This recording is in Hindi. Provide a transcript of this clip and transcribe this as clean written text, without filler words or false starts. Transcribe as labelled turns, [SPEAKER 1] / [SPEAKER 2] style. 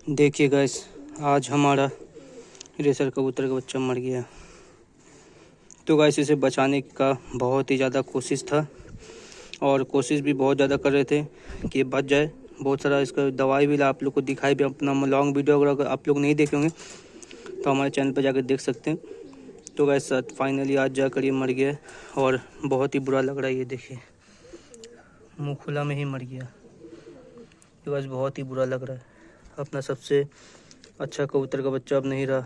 [SPEAKER 1] देखिए गाइस, आज हमारा रेसर कबूतर का बच्चा मर गया। तो गाइस इसे बचाने का बहुत ही ज़्यादा कोशिश था और कोशिश भी बहुत ज़्यादा कर रहे थे कि ये बच जाए। बहुत सारा इसका दवाई भी आप लोग को दिखाई भी, अपना लॉन्ग वीडियो अगर आप लोग नहीं देखे होंगे तो हमारे चैनल पर जाकर देख सकते हैं। तो गाइस फाइनली आज जाकर ये मर गया और बहुत ही बुरा लग रहा है। ये देखिए मुँह खुला में ही मर गया। तो गाइस बहुत ही बुरा लग रहा है। अपना सबसे अच्छा कबूतर का बच्चा अब नहीं रहा।